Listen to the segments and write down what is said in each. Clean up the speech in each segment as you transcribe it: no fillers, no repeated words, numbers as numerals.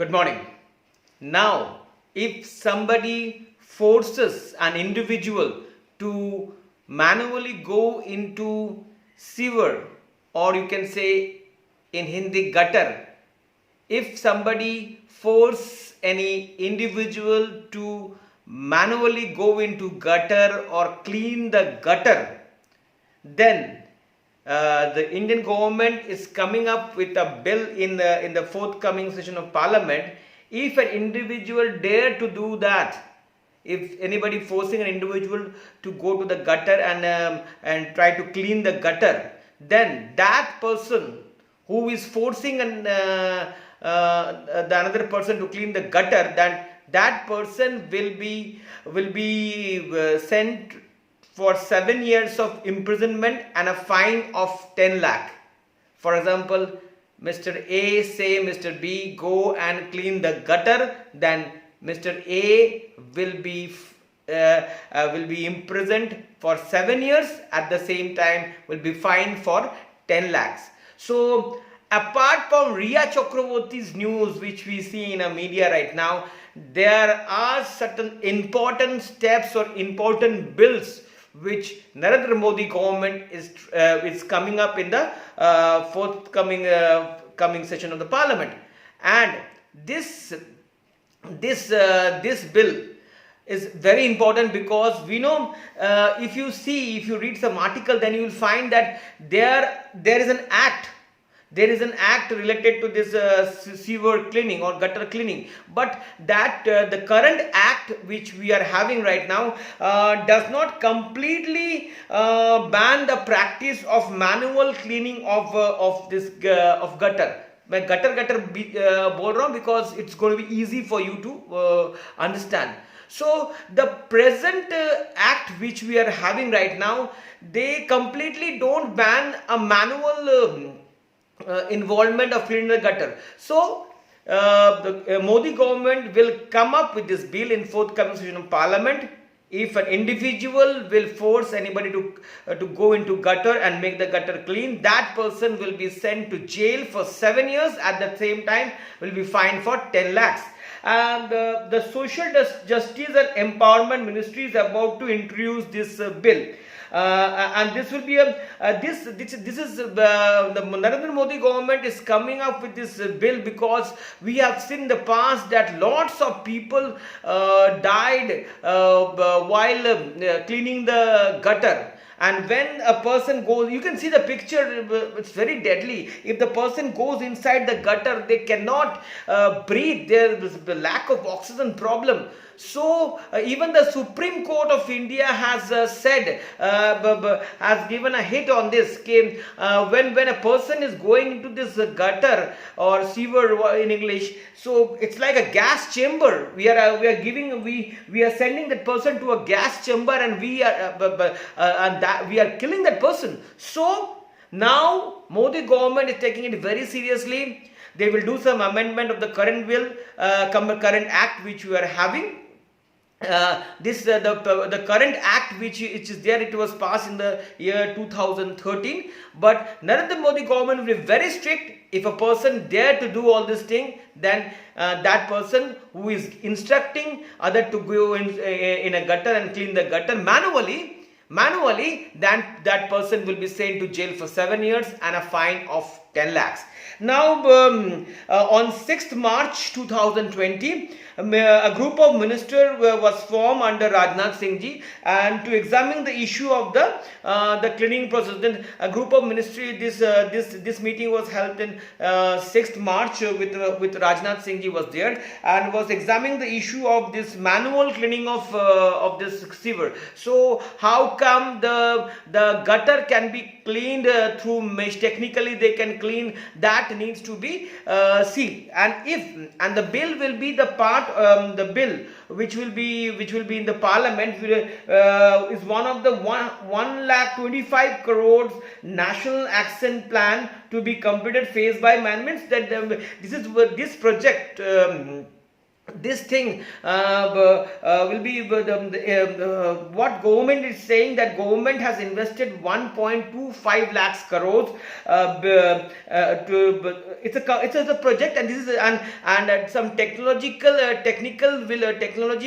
Good morning. Now, if somebody forces an individual to manually go into sewer, or you can say in Hindi gutter, if somebody force any individual to manually go into gutter or clean the gutter, then the Indian government is coming up with a bill in the forthcoming session of Parliament. If an individual dare to do that, if anybody forcing an individual to go to the gutter and try to clean the gutter, then that person who is forcing the another person to clean the gutter, then that person will be sent for 7 years of imprisonment and a fine of 10 lakh. For example, Mr. A say Mr. B go and clean the gutter, then Mr. A will be imprisoned for 7 years. At the same time, will be fined for 10 lakhs. So, apart from Riya Chakravorty's news, which we see in a media right now, there are certain important steps or important bills which Narendra Modi government is coming up in the forthcoming coming session of the Parliament, and this bill is very important because we know, if you read some article, then you will find that there is an act. There is an act related to this sewer cleaning or gutter cleaning, but that the current act which we are having right now does not completely ban the practice of manual cleaning of this of gutter. मैं gutter बोल रहा हूँ because it's going to be easy for you to understand. So the present act which we are having right now, they completely don't ban a manual involvement of cleaning the gutter. So the Modi government will come up with this bill in forthcoming session of Parliament. If an individual will force anybody to go into gutter and make the gutter clean, that person will be sent to jail for 7 years. At the same time, will be fined for 10 lakhs. And the Social Justice and Empowerment Ministry is about to introduce this bill. And this will be this is the Narendra Modi government is coming up with this bill because we have seen in the past that lots of people died while cleaning the gutter. And when a person goes, you can see the picture, it's very deadly. If the person goes inside the gutter, they cannot breathe. There is the lack of oxygen problem. So even the Supreme Court of India has said, has given a hit on this. When a person is going into this gutter or sewer in English, so it's like a gas chamber. We are sending that person to a gas chamber, and we are killing that person. So now Modi government is taking it very seriously. They will do some amendment of the current bill, current act which we are having. The current act which is there, it was passed in the year 2013, but Narendra Modi government will be very strict. If a person dare to do all this thing, then that person who is instructing other to go in a gutter and clean the gutter manually, then that person will be sent to jail for 7 years and a fine of 10 lakhs. Now, on 6th March 2020, a group of ministers was formed under Rajnath Singh ji, and to examine the issue of the cleaning process. Then a group of ministry, this meeting was held in 6th March with Rajnath Singh ji was there and was examining the issue of this manual cleaning of this sewer. So how come the gutter can be cleaned through mesh? Technically they can clean, that needs to be seen, and the bill will be the part, the bill which will be in the Parliament is one of the 1,25,000 crores national action plan to be completed phase by amendments. That this project this thing will be what government is saying, that government has invested 1.25 lakhs crores it's a project, and this is some technology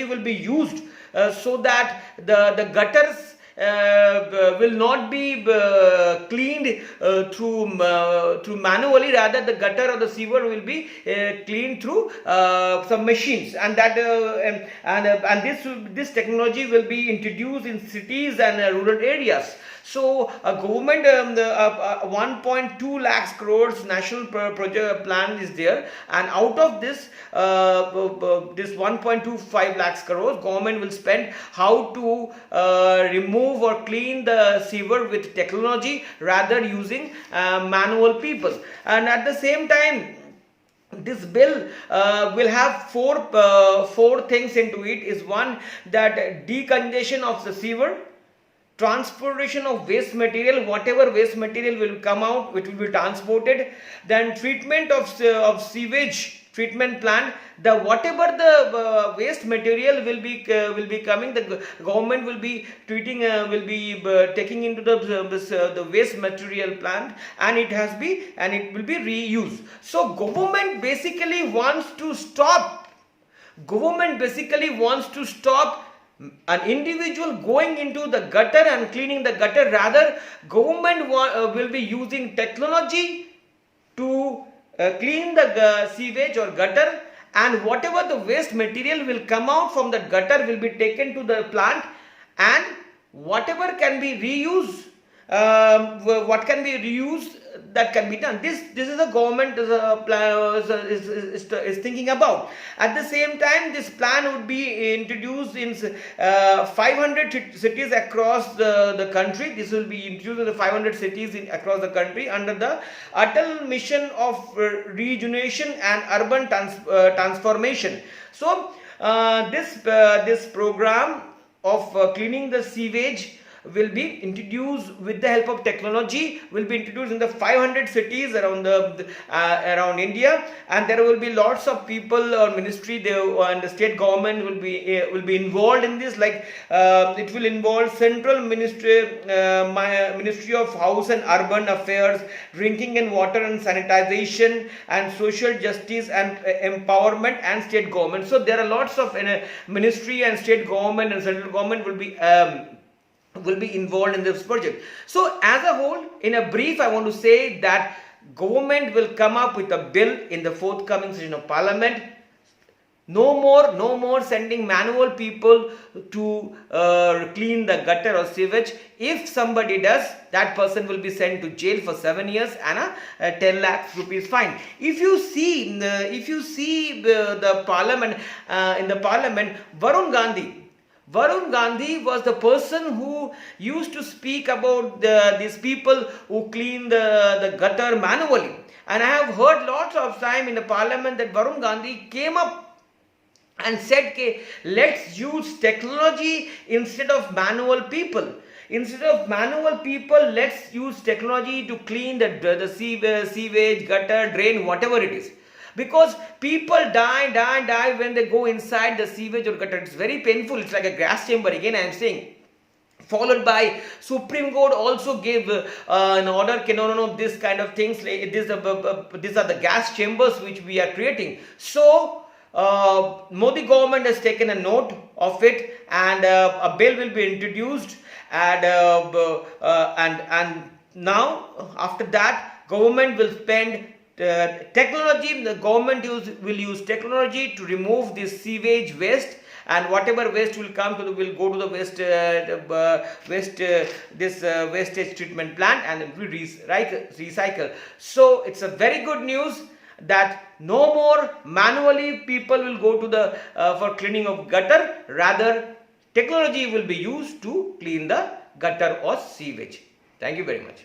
will be used so that the gutters will not be cleaned through manually. Rather, the gutter or the sewer will be cleaned through some machines, and that and this technology will be introduced in cities and rural areas. So a government 1.2 lakhs crores national project plan is there, and out of this this 1.25 lakhs crores, government will spend how to remove or clean the sewer with technology rather using manual people. And at the same time, this bill will have four things into it. Is one, that decongestion of the sewer, transportation of waste material, whatever waste material will come out, which will be transported, then treatment of sewage treatment plant, the whatever the waste material will be coming, the government will be treating taking into the waste material plant, and it will be reused. So government basically wants to stop an individual going into the gutter and cleaning the gutter. Rather, government will be using technology to clean the sewage or gutter, and whatever the waste material will come out from the gutter will be taken to the plant, and whatever can be reused, what can be reused, that can be done. This is a government is thinking about. At the same time, this plan would be introduced in 500 cities across the country. This will be introduced in the 500 cities across the country under the Atal Mission of Rejuvenation and Urban Transformation. So this program of cleaning the sewage will be introduced with the help of technology, will be introduced in the 500 cities around around India, and there will be lots of people or ministry and the state government will be involved in this. Like it will involve central ministry of House and Urban Affairs, drinking and water and sanitization, and social justice and empowerment, and state government. So there are lots of ministry and state government and central government will be involved in this project. So as a whole, in a brief, I want to say that government will come up with a bill in the forthcoming session of parliament. No more sending manual people to clean the gutter or sewage. If somebody does, that person will be sent to jail for 7 years and a 10 lakhs rupees fine. If you see the parliament, in the parliament, Varun Gandhi was the person who used to speak about these people who clean the gutter manually. And I have heard lots of time in the parliament that Varun Gandhi came up and said, okay, let's use technology instead of manual people. Instead of manual people, let's use technology to clean the sewage, gutter, drain, whatever it is. Because people die when they go inside the sewage or gutter. It's very painful. It's like a gas chamber. Again, I am saying. Followed by Supreme Court also gave an order, no, this kind of things. These are the gas chambers which we are creating. So Modi government has taken a note of it, and a bill will be introduced, and now after that, government will spend technology. The government will use technology to remove this sewage waste, and whatever waste will come will go to the wastage treatment plant, and it will recycle. So it's a very good news that no more manually people will go to the for cleaning of gutter. Rather, technology will be used to clean the gutter or sewage. Thank you very much.